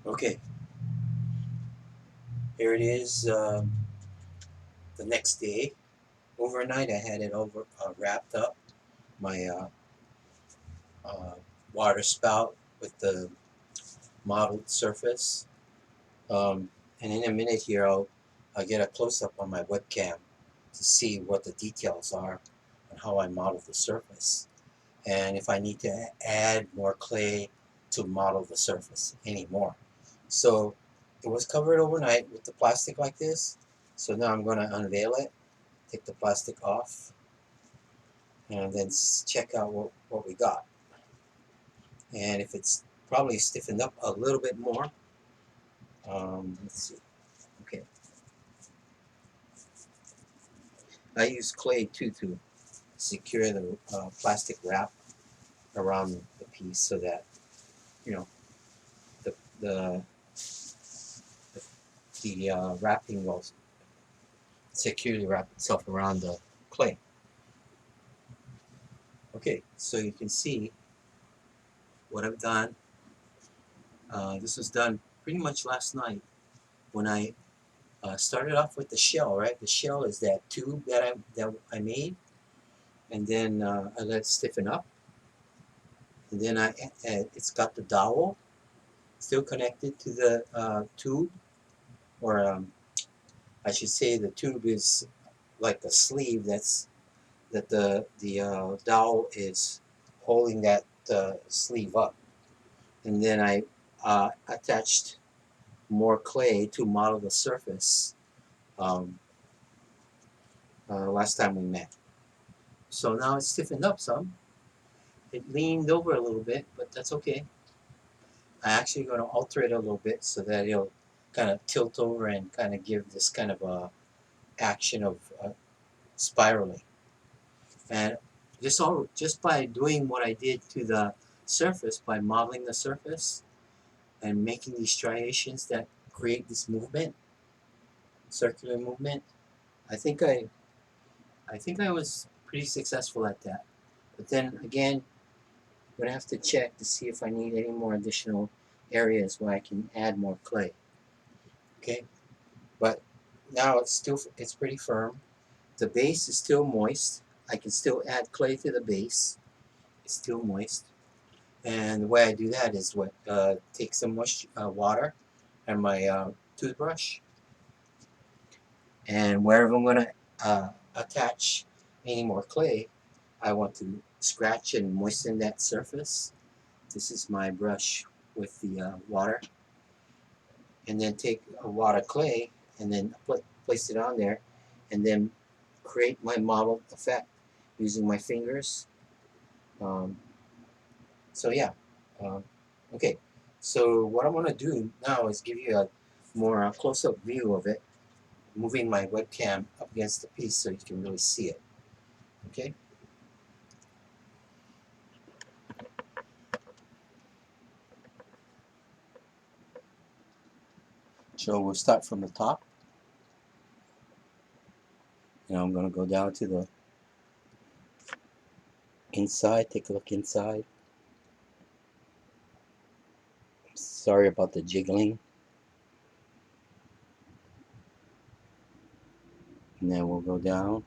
Okay, here it is. The next day, overnight, I had it over wrapped up. My uh, water spout with the modeled surface. And in a minute here, I'll get a close up on my webcam to see what the details are and how I model the surface, and if I need to add more clay to model the surface anymore. So it was covered overnight with the plastic like this. So now I'm going to unveil it, take the plastic off, and then check out what we got. And if it's probably stiffened up a little bit more, let's see. Okay, I use clay too to secure the plastic wrap around the piece so that you know the the the wrapping will securely wrap itself around the clay. Okay, so you can see what I've done. This was done pretty much last night when I started off with the shell. Right, the shell is that tube that I made, and then I let it stiffen up, and then it's got the dowel still connected to the tube, or I should say the tube is like a sleeve that the dowel is holding that sleeve up, and then I attached more clay to model the surface um, last time we met. So now it's stiffened up some. It leaned over a little bit, but that's okay. I'm actually going to alter it a little bit so that it'll kind of tilt over and kind of give this kind of a action of spiraling. And just by doing what I did to the surface, by modeling the surface and making these striations that create this movement, circular movement, I think I I think I was pretty successful at that. But then again, I'm gonna have to check to see if I need any more additional areas where I can add more clay. Okay, but now it's pretty firm. The base is still moist. I can still add clay to the base. It's still moist. And the way I do that is take some water and my toothbrush, and wherever I'm gonna attach any more clay, I want to scratch and moisten that surface. This is my brush with the water, and then take a wad of clay and then place it on there, and then create my model effect using my fingers. Um, so yeah, um, okay. So what I want to do now is give you a more close-up view of it, moving my webcam up against the piece so you can really see it. Okay. So we'll start from the top. I'm going to go down to the inside, take a look inside. Sorry about the jiggling. And then we'll go down.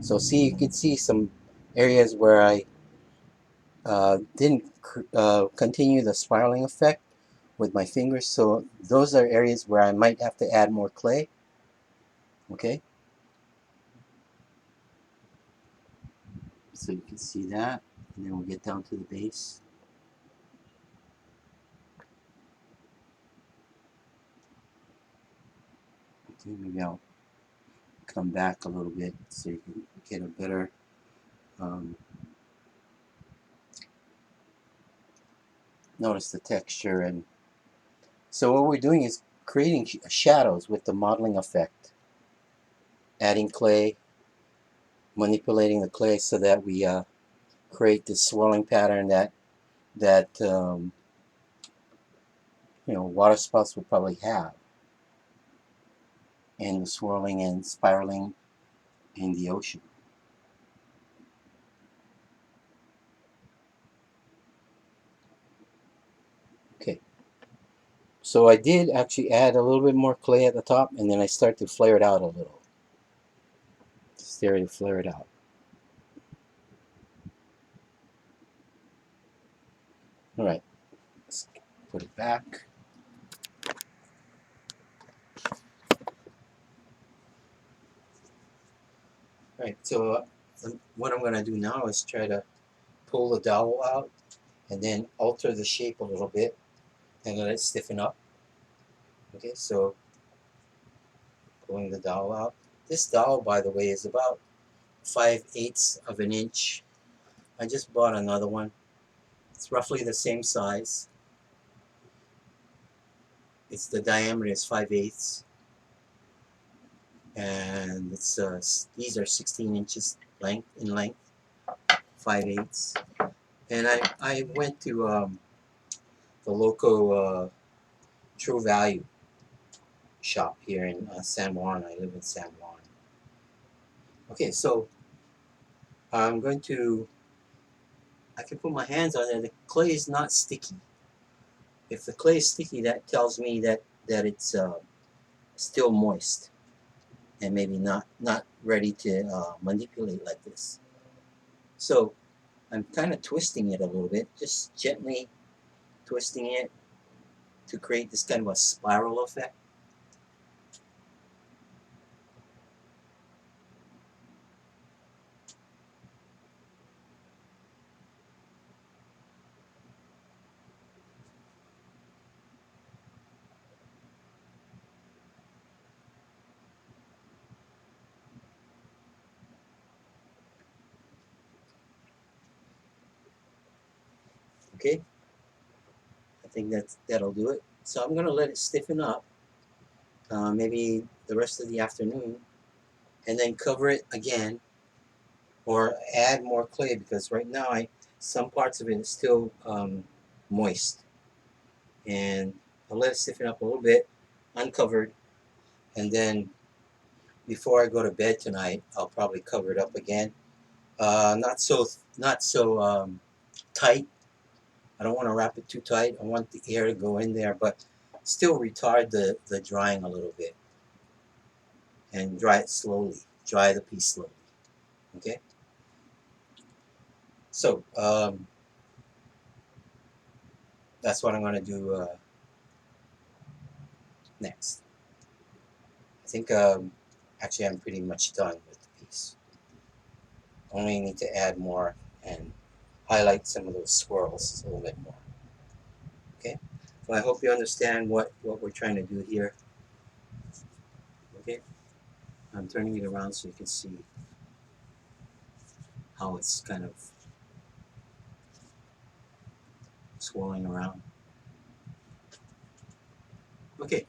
So see, you can see some areas where I didn't continue the spiraling effect with my fingers. So those are areas where I might have to add more clay. Okay. So you can see that. And then we'll get down to the base. Okay, maybe I'll come back a little bit so you can get a better notice the texture. And so what we're doing is creating shadows with the modeling effect, adding clay, manipulating the clay so that we create this swirling pattern that water spouts would probably have, and the swirling and spiraling in the ocean. Okay, So I did actually add a little bit more clay at the top, and then I start to flare it out a little. Start to flare it out. All right, let's put it back. All right, so what I'm going to do now is try to pull the dowel out and then alter the shape a little bit and let it stiffen up. Okay, so pulling the dowel out. This dowel, by the way, is about 5/8 of an inch. I just bought another one. It's roughly the same size. It's the diameter is 5/8, and it's these are 16 inches in length, 5/8. And I went to the local True Value shop here in San Juan. I live in San Juan. Okay, so I'm going to. I can put my hands on it. The clay is not sticky. If the clay is sticky, that tells me that it's still moist and maybe not ready to manipulate like this. So I'm kind of twisting it a little bit, just gently twisting it to create this kind of a spiral effect. Okay, I think that'll do it. So I'm gonna let it stiffen up, maybe the rest of the afternoon, and then cover it again, or add more clay because right now some parts of it is still moist, and I'll let it stiffen up a little bit, uncovered, and then before I go to bed tonight, I'll probably cover it up again. Not so tight. I don't want to wrap it too tight. I want the air to go in there, but still retard the drying a little bit, and dry it slowly. Dry the piece slowly. Okay. So that's what I'm going to do next. I think actually I'm pretty much done with the piece. Only need to add more and highlight some of those swirls a little bit more. Okay. So I hope you understand what we're trying to do here. Okay. I'm turning it around so you can see how it's kind of swirling around. Okay.